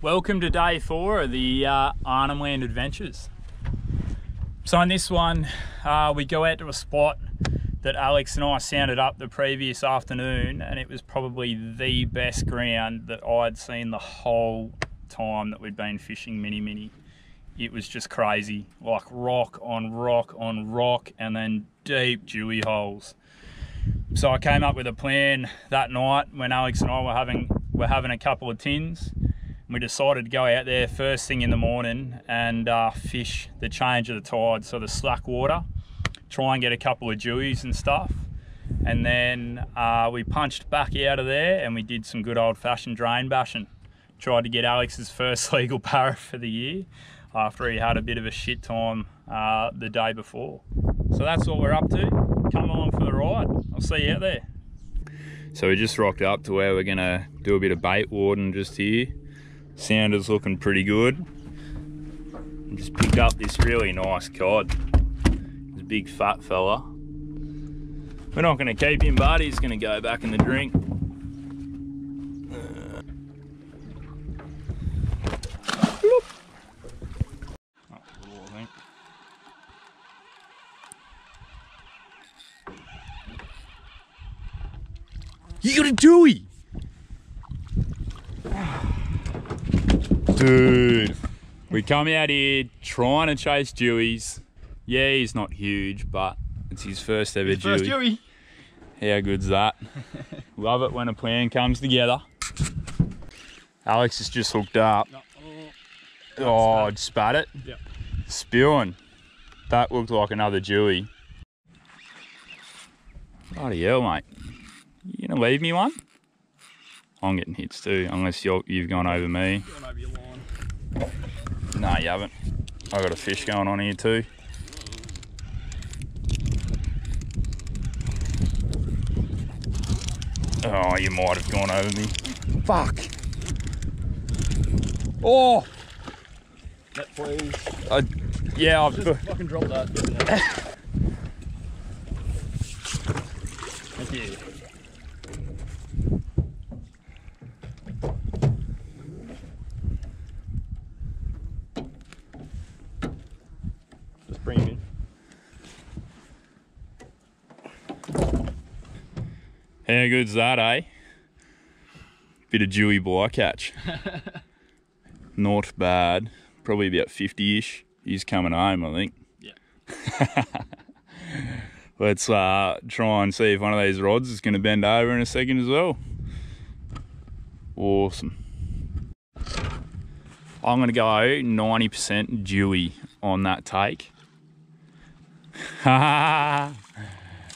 Welcome to day 4 of the Arnhem Land Adventures. So on this one, we go out to a spot that Alex and I sounded up the previous afternoon, and it was probably the best ground that I'd seen the whole time that we'd been fishing Mini. It was just crazy, like rock on rock on rock, and then deep dewy holes. So I came up with a plan that night when Alex and I were having a couple of tins. We decided to go out there first thing in the morning and fish the change of the tide, so the slack water, try and get a couple of dewies and stuff. And then we punched back out of there and we did some good old-fashioned drain bashing. Tried to get Alex's first legal Barra for the year after he had a bit of a shit time the day before. So that's what we're up to. Come along for the ride. I'll see you out there. So we just rocked up to where we're gonna do a bit of bait warding just here. Sounder's looking pretty good. Just picked up this really nice cod. He's a big fat fella. We're not going to keep him, but he's going to go back in the drink. You got a dewie! Dude, we come out here trying to chase dewies. Yeah, he's not huge, but it's his first ever dewie. How good's that? Love it when a plan comes together. Alex has just hooked up. Oh, spat it? Yep. Spewing. That looked like another dewie. Bloody hell, mate. You gonna leave me one? I'm getting hits too, unless you've gone over me. Gone over your line. No, you haven't. I've got a fish going on here too. Oh, you might have gone over me. Fuck! Oh! Net please. Yeah, I've just fucking dropped that. Thank you. Bring him in. How good's that, eh? Bit of dewy bycatch. Not bad. Probably about 50-ish. He's coming home, I think. Yeah. Let's try and see if one of these rods is going to bend over in a second as well. Awesome. I'm going to go 90% dewy on that take. That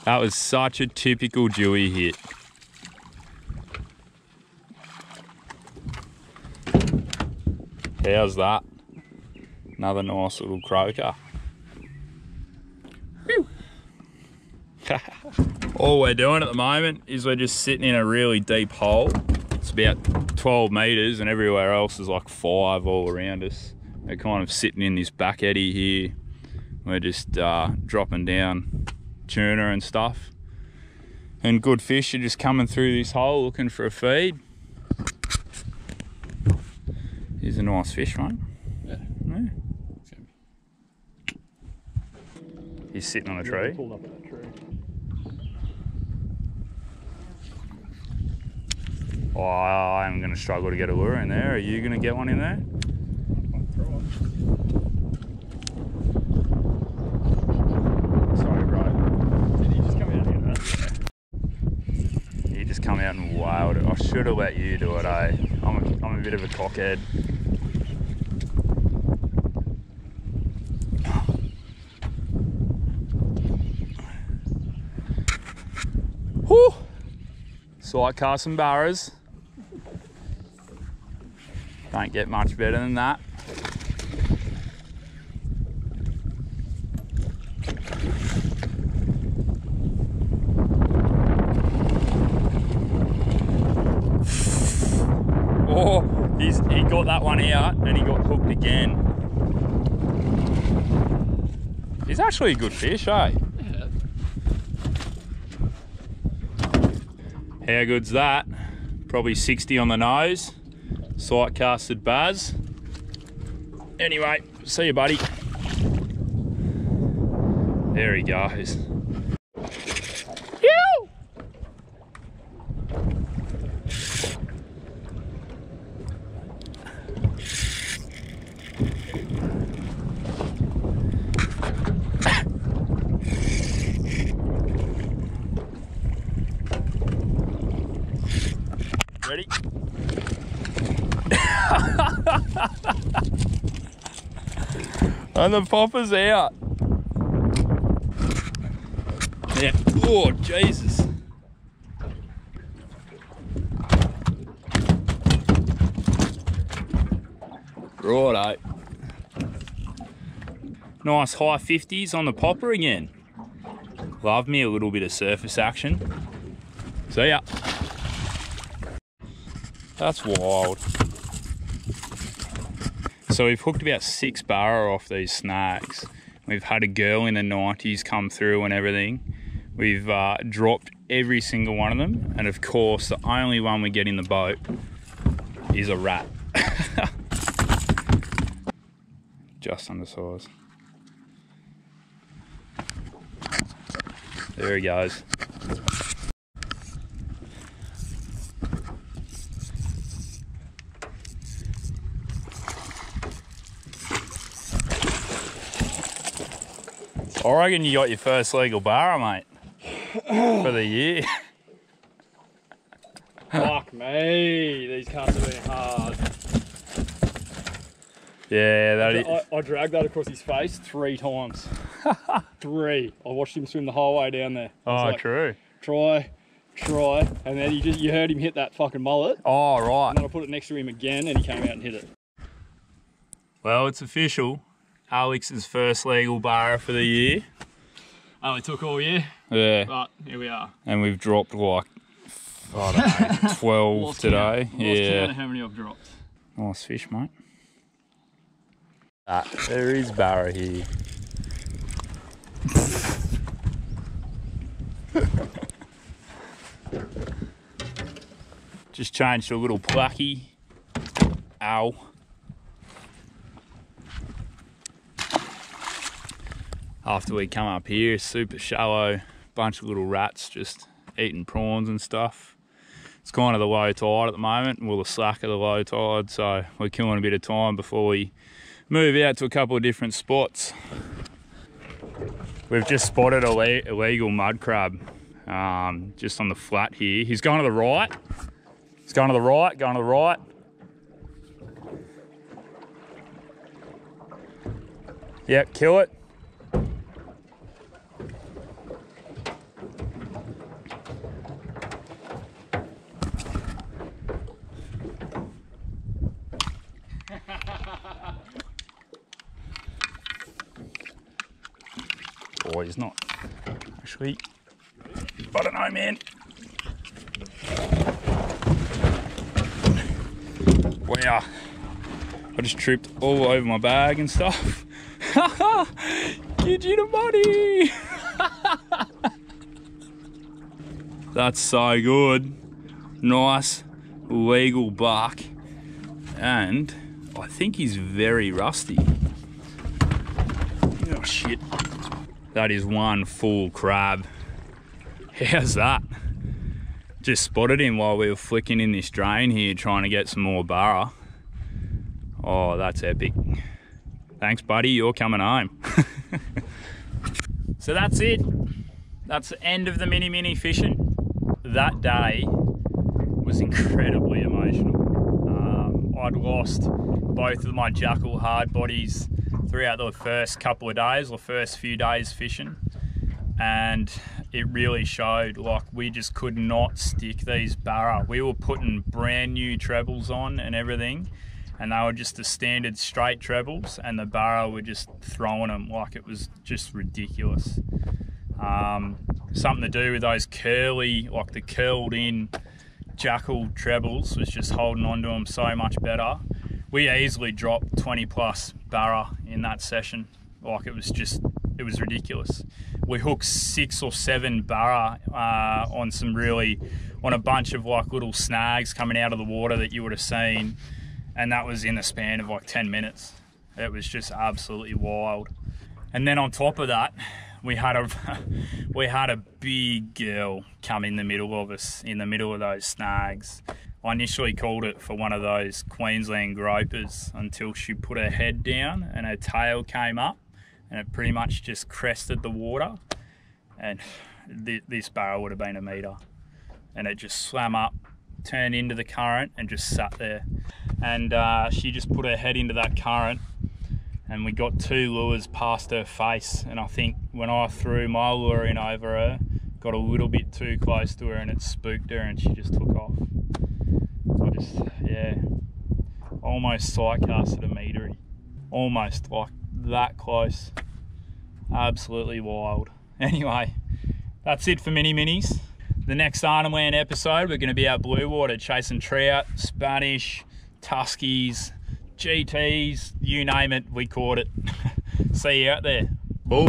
was such a typical dewy hit. How's that? Another nice little croaker. All we're doing at the moment is we're just sitting in a really deep hole. It's about 12 metres and everywhere else is like 5 all around us. We're kind of sitting in this back eddy here. We're just dropping down tuna and stuff. And good fish are just coming through this hole looking for a feed. Here's a nice fish, mate. Yeah. He's sitting on a tree. Pulled up in that tree. Oh, I'm going to struggle to get a lure in there. Are you going to get one in there? Sorry, bro. Did he just come out here? Yeah. He just come out and wailed it. I should have let you do it, eh? I'm a bit of a cockhead. Whew! Sight cast some Barras. Don't get much better than that. Oh, he got that one out and he got hooked again. He's actually a good fish, eh? Yeah. How good's that? Probably 60 on the nose. sight casted Baz. Anyway, see you, buddy. There he goes. Ew! Ready? And the popper's out. Yeah. Oh, Jesus. Righto. Nice high 50s on the popper again. Love me a little bit of surface action. See ya. That's wild. So we've hooked about 6 Barra off these snags. We've had a girl in the 90s come through and everything. We've dropped every single one of them. And of course, the only one we get in the boat is a rat. Just undersized. There he goes. I reckon you got your first legal Barra, mate, for the year. Fuck me, these casts have been hard. Yeah, that is. I dragged that across his face 3 times. 3. I watched him swim the whole way down there. Oh, like, true. Try, and then you heard him hit that fucking mullet. Oh, right. And then I put it next to him again, and he came out and hit it. Well, it's official. Alex's first legal Barra for the year. Only took all year. Yeah. But here we are. And we've dropped like, I don't know, 12 Lost today. Count. Yeah. Count of how many I've dropped. Nice fish, mate. There is Barra here. Just changed to a little plucky. Ow. After we come up here, super shallow, bunch of little rats just eating prawns and stuff. It's kind of the low tide at the moment, well, the slack of the low tide, so we're killing a bit of time before we move out to a couple of different spots. We've just spotted a illegal mud crab just on the flat here. He's going to the right. He's going to the right, going to the right. Yep, kill it. Oh, he's not actually. I don't know, man. Wow. I just tripped all over my bag and stuff. Get you the money. That's so good. Nice legal buck. And I think he's very rusty. Oh shit. That is one full crab. How's that? Just spotted him while we were flicking in this drain here trying to get some more Barra. Oh, that's epic. Thanks, buddy, you're coming home. So that's it. That's the end of the mini fishing. That day was incredibly emotional. I'd lost both of my jackal hard bodies throughout the first couple of days or first few days fishing, and it really showed. Like, we just could not stick these Barra. We were putting brand new trebles on and everything, and they were just the standard straight trebles, and the Barra were just throwing them like it was just ridiculous. Something to do with those curly, like the curled in jackal trebles was just holding on to them so much better. We easily dropped 20 plus Barra in that session. Like, it was ridiculous. We hooked 6 or 7 Barra on a bunch of like little snags coming out of the water that you would have seen. And that was in the span of like 10 minutes. It was just absolutely wild. And then on top of that, we had a big girl come in the middle of us, in the middle of those snags. I initially called it for one of those Queensland gropers until she put her head down and her tail came up, and it pretty much just crested the water. And this barra would have been a metre. And it just swam up, turned into the current and just sat there. And she just put her head into that current, and we got 2 lures past her face. And I think when I threw my lure in over her, got a little bit too close to her and it spooked her and she just took off. I just, yeah, almost sight casted a metre. Almost, like that close. Absolutely wild. Anyway, that's it for Mini Minis. The next Arnhem Land episode, we're going to be out blue water chasing trout, Spanish, Tuskies, GTs, you name it, we caught it. See you out there. Boom.